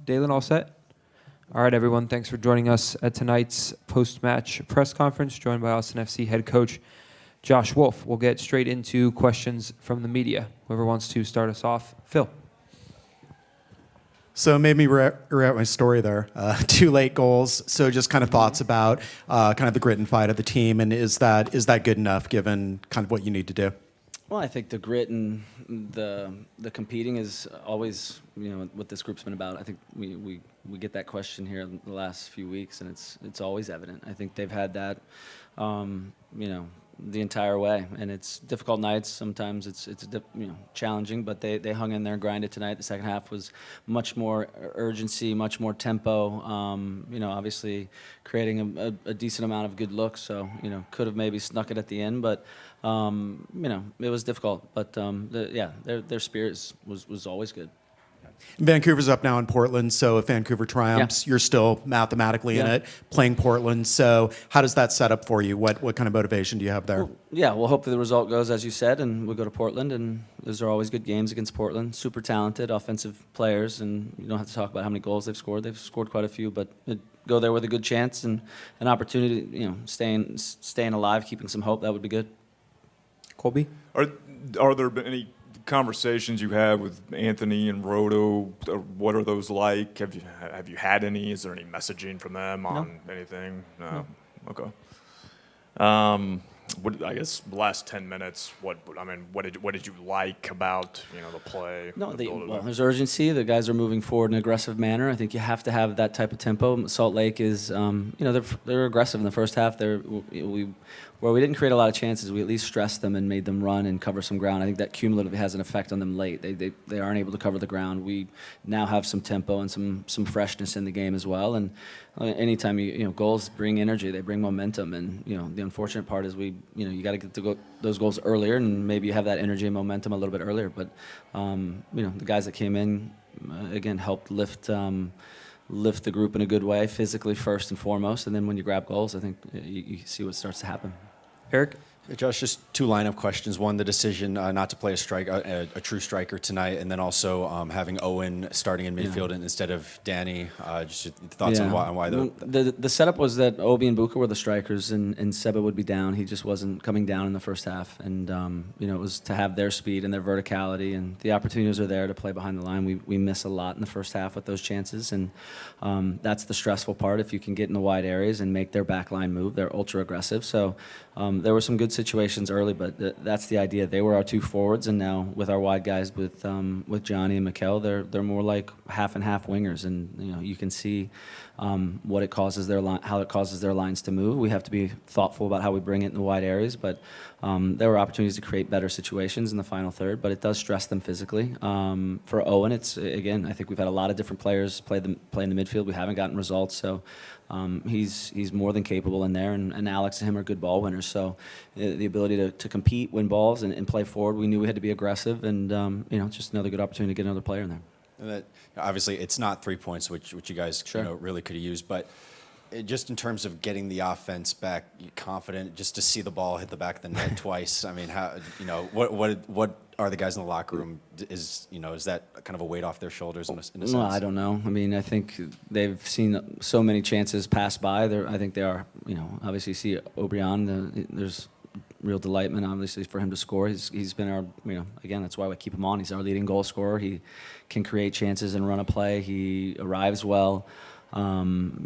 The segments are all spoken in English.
Dalen, all set? All right, everyone. Thanks for joining us at tonight's post-match press conference, joined by Austin FC head coach Josh Wolff. We'll get straight into questions from the media. Whoever wants to start us off. Phil. So it made me reroute my story there. 2 late goals. So just kind of thoughts about kind of the grit and fight of the team, and is that good enough given kind of what you need to do? Well, I think the grit and the competing is always, what this group's been about. I think we get that question here in the last few weeks, and it's always evident. I think they've had that, the entire way, and it's difficult nights. Sometimes it's challenging, but they hung in there and grinded tonight. The second half was much more urgency, much more tempo. Obviously creating a decent amount of good looks. So could have maybe snuck it at the end, but it was difficult. But their spirit was always good. Vancouver's up now in Portland, so if Vancouver triumphs, you're still mathematically in it, playing Portland. So how does that set up for you? What kind of motivation do you have there? Well, hopefully the result goes as you said, and we'll go to Portland, and those are always good games against Portland. Super talented offensive players, and you don't have to talk about how many goals they've scored. They've scored quite a few, but go there with a good chance and an opportunity, staying alive, keeping some hope, that would be good. Colby? Are there been any conversations you have with Anthony and Roto? What are those like? Have you had any? Is there any messaging from them on anything? No. Okay. I guess the last 10 minutes. What did you like about the play? No, there's urgency. The guys are moving forward in an aggressive manner. I think you have to have that type of tempo. Salt Lake is, they're aggressive in the first half. Where we didn't create a lot of chances, we at least stressed them and made them run and cover some ground. I think that cumulatively has an effect on them late. They aren't able to cover the ground. We now have some tempo and some freshness in the game as well. And anytime goals bring energy, they bring momentum. And the unfortunate part is you got to get those goals earlier, and maybe you have that energy and momentum a little bit earlier. But the guys that came in again helped lift the group in a good way, physically first and foremost, and then when you grab goals, I think you see what starts to happen. Eric? Hey, Josh, just 2 lineup questions. One, the decision not to play a true striker tonight, and then also having Owen starting in midfield instead of Danny. Just your thoughts on why the setup was that Obi and Buka were the strikers, and Seba would be down. He just wasn't coming down in the first half, and it was to have their speed and their verticality, and the opportunities are there to play behind the line. We miss a lot in the first half with those chances, and that's the stressful part. If you can get in the wide areas and make their back line move, they're ultra aggressive. So there were some good situations early, but that's the idea. They were our 2 forwards, and now with our wide guys, with Johnny and Mikel, they're more like half and half wingers, and you can see what it causes how it causes their lines to move. We have to be thoughtful about how we bring it in the wide areas, but there were opportunities to create better situations in the final third, but it does stress them physically. For Owen, it's again, I think we've had a lot of different players play in the midfield. We haven't gotten results, so he's more than capable in there, and Alex and him are good ball winners. So the ability to compete, win balls, and play forward, we knew we had to be aggressive, and just another good opportunity to get another player in there. And that, obviously, it's not 3 points, which you guys really could have used, but just in terms of getting the offense back confident, just to see the ball hit the back of the net twice. I mean, how what are the guys in the locker room? Is that kind of a weight off their shoulders in a sense? No, I don't know. I mean, I think they've seen so many chances pass by. I think they are. Obviously, you see O'Brien. There's real delightment, obviously, for him to score. He's been our, again, that's why we keep him on. He's our leading goal scorer. He can create chances and run a play. He arrives well. And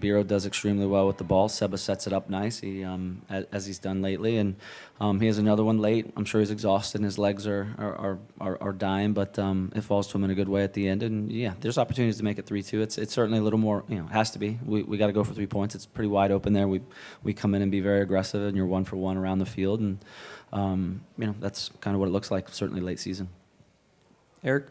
Biro does extremely well with the ball. Seba sets it up nice, as he's done lately, and he has another one late. I'm sure he's exhausted and his legs are dying, but it falls to him in a good way at the end. And there's opportunities to make it 3-2. It's certainly a little more, has to be. We got to go for 3 points. It's pretty wide open there. We come in and be very aggressive, and you're 1 for 1 around the field, and that's kind of what it looks like. Certainly late season. Eric?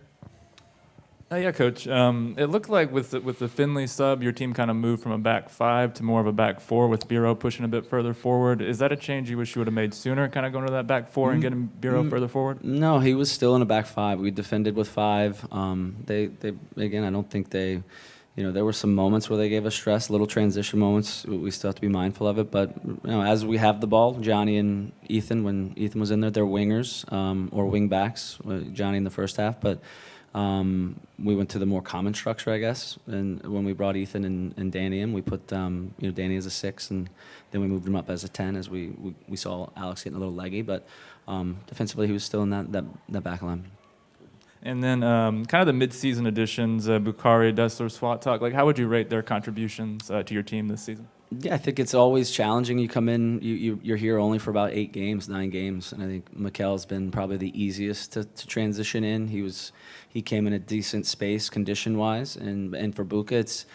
Yeah, Coach. It looked like with the Finley sub, your team kind of moved from a back 5 to more of a back 4 with Biro pushing a bit further forward. Is that a change you wish you would have made sooner, kind of going to that back 4 and getting Biro further forward? No, he was still in a back 5. We defended with 5. They again, I don't think they, there were some moments where they gave us stress, little transition moments. We still have to be mindful of it. But as we have the ball, Johnny and Ethan, when Ethan was in there, they're wingers or wing backs. Johnny in the first half, but. we went to the more common structure, I guess. And when we brought Ethan and Danny in, we put Danny as a 6, and then we moved him up as a 10 as we saw Alex getting a little leggy. But defensively, he was still in that back line. And then kind of the mid-season additions, Bukhari, Dessler, Swat Talk. Like, how would you rate their contributions to your team this season? Yeah, I think it's always challenging. You come in, you're here only for about 9 games, and I think Mikel's been probably the easiest to transition in. He came in a decent space condition-wise, and for Buka, it's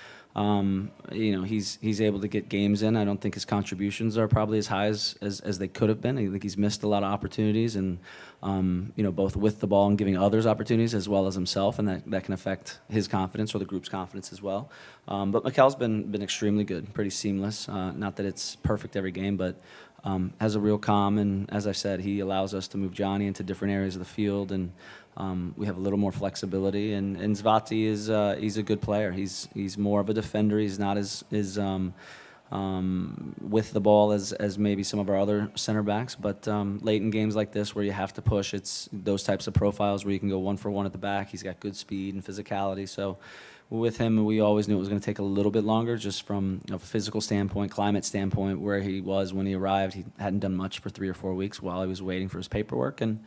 he's able to get games in. I don't think his contributions are probably as high as they could have been. I think he's missed a lot of opportunities, and both with the ball and giving others opportunities as well as himself, and that can affect his confidence or the group's confidence as well. But Mikel's been extremely good, pretty seamless. Not that it's perfect every game, but has a real calm, and as I said, he allows us to move Johnny into different areas of the field, and we have a little more flexibility. And Zvati he's a good player. He's more of a defender. He's not as with the ball as maybe some of our other center backs, but late in games like this where you have to push, it's those types of profiles where you can go 1-for-1 at the back. He's got good speed and physicality, so with him, we always knew it was going to take a little bit longer, just from a physical standpoint, climate standpoint, where he was when he arrived. He hadn't done much for 3 or 4 weeks while he was waiting for his paperwork. And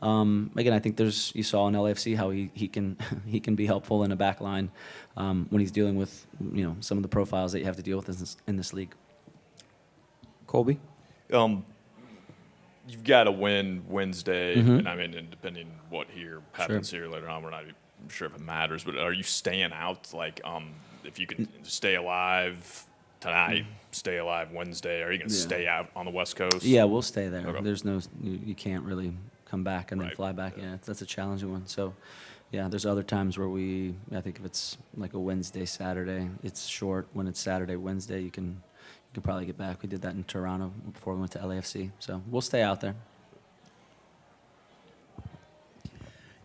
again, I think you saw in LAFC how he can be helpful in a back line when he's dealing with some of the profiles that you have to deal with in this league. Colby? You've got to win Wednesday, and I mean, and depending what happens here later on, we're not sure if it matters, but are you staying out? Like, if you can stay alive tonight, stay alive Wednesday, are you going to stay out on the West Coast? Yeah, we'll stay there. Okay. There's you can't really come back and then fly back. Yeah, that's a challenging one. So, yeah, there's other times where I think if it's like a Wednesday, Saturday, it's short. When it's Saturday, Wednesday, you can probably get back. We did that in Toronto before we went to LAFC. So we'll stay out there.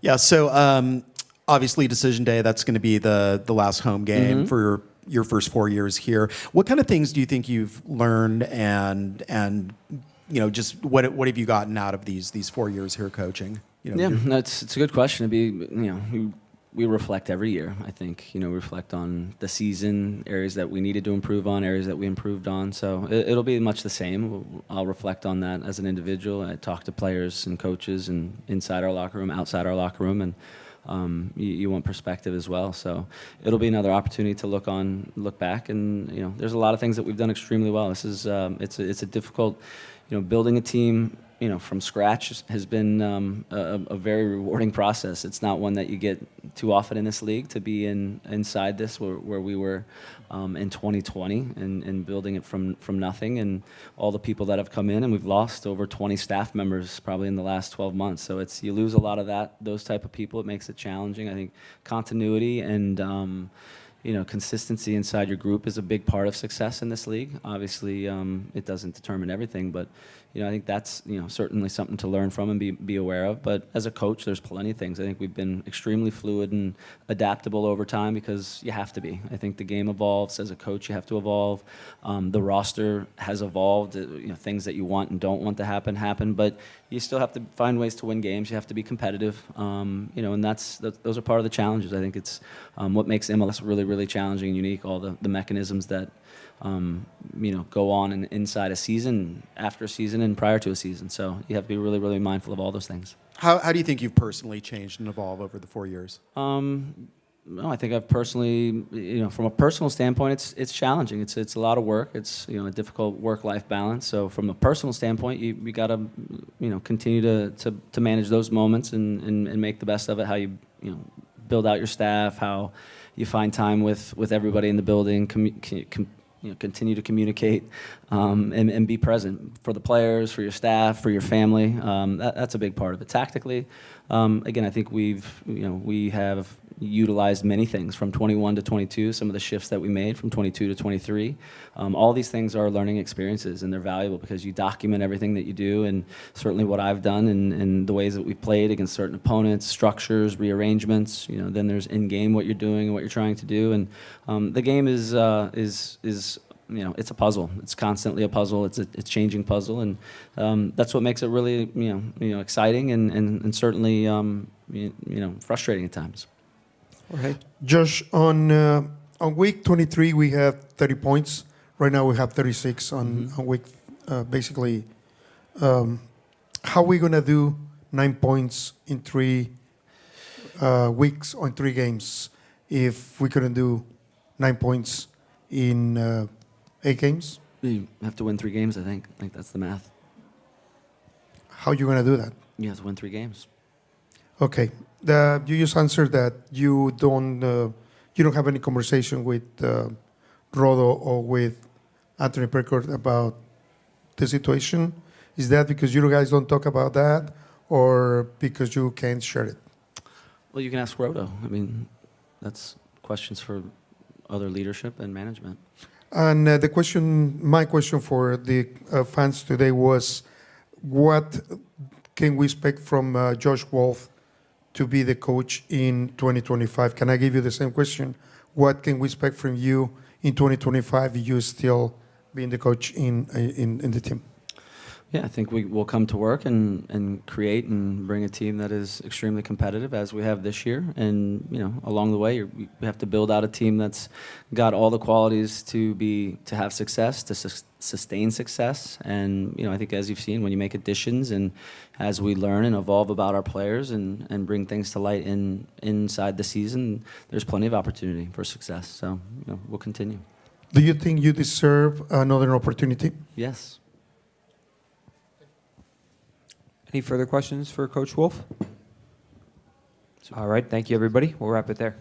Yeah, so obviously decision day, that's going to be the last home game for your first 4 years here. What kind of things do you think you've learned and just what have you gotten out of these 4 years here coaching? It's a good question. We reflect every year. I think we reflect on the season, areas that we needed to improve on, areas that we improved on. So it'll be much the same. I'll reflect on that as an individual. I talk to players and coaches and inside our locker room, outside our locker room, and you want perspective as well. So it'll be another opportunity to look back, and there's a lot of things that we've done extremely well. This is it's a difficult, building a team from scratch has been a very rewarding process. It's not one that you get too often in this league, to be inside this where we were in 2020 and building it from nothing, and all the people that have come in, and we've lost over 20 staff members probably in the last 12 months. So you lose a lot of those type of people. It makes it challenging. I think continuity and consistency inside your group is a big part of success in this league. Obviously, it doesn't determine everything, but I think that's certainly something to learn from and be aware of. But as a coach, there's plenty of things. I think we've been extremely fluid and adaptable over time because you have to be. I think the game evolves. As a coach, you have to evolve. The roster has evolved. Things that you want and don't want to happen. But you still have to find ways to win games. You have to be competitive. And those are part of the challenges. I think it's what makes MLS really, really challenging and unique. All the mechanisms that go on inside a season, after a season, and prior to a season. So you have to be really, really mindful of all those things. How do you think you've personally changed and evolved over the 4 years? I think I've personally, from a personal standpoint, it's challenging. It's a lot of work. It's a difficult work-life balance. So from a personal standpoint, you got to continue to manage those moments and make the best of it. How you build out your staff, how you find time with everybody in the building, continue to communicate and be present for the players, for your staff, for your family. That's a big part of it. Tactically, again, I think we have utilized many things from 21 to 22, some of the shifts that we made from 22 to 23. All these things are learning experiences, and they're valuable because you document everything that you do, and certainly what I've done and the ways that we've played against certain opponents, structures, rearrangements. Then there's in-game what you're doing and what you're trying to do, and the game is it's a puzzle. It's constantly a puzzle. It's a changing puzzle, and that's what makes it really exciting and certainly frustrating at times. Jorge? Josh, on week 23 we have 30 points. Right now we have 36 on week. Basically, how are we gonna do 9 points in 3 weeks on 3 games if we couldn't do 9 points in 8 games? You have to win 3 games, I think. I think that's the math. How are you gonna do that? You have to win 3 games. Okay. You just answered that you don't have any conversation with Rodo or with Anthony Perkert about the situation. Is that because you guys don't talk about that, or because you can't share it? Well, you can ask Roto. I mean, that's questions for other leadership and management. And my question for the fans today was, what can we expect from Josh Wolff to be the coach in 2025? Can I give you the same question? What can we expect from you in 2025 if you still being the coach in the team? Yeah, I think we will come to work and create and bring a team that is extremely competitive as we have this year. And, along the way, we have to build out a team that's got all the qualities to have success, to sustain success. And, I think as you've seen, when you make additions and as we learn and evolve about our players and bring things to light inside the season, there's plenty of opportunity for success. So, we'll continue. Do you think you deserve another opportunity? Yes. Any further questions for Coach Wolff? All right. Thank you, everybody. We'll wrap it there.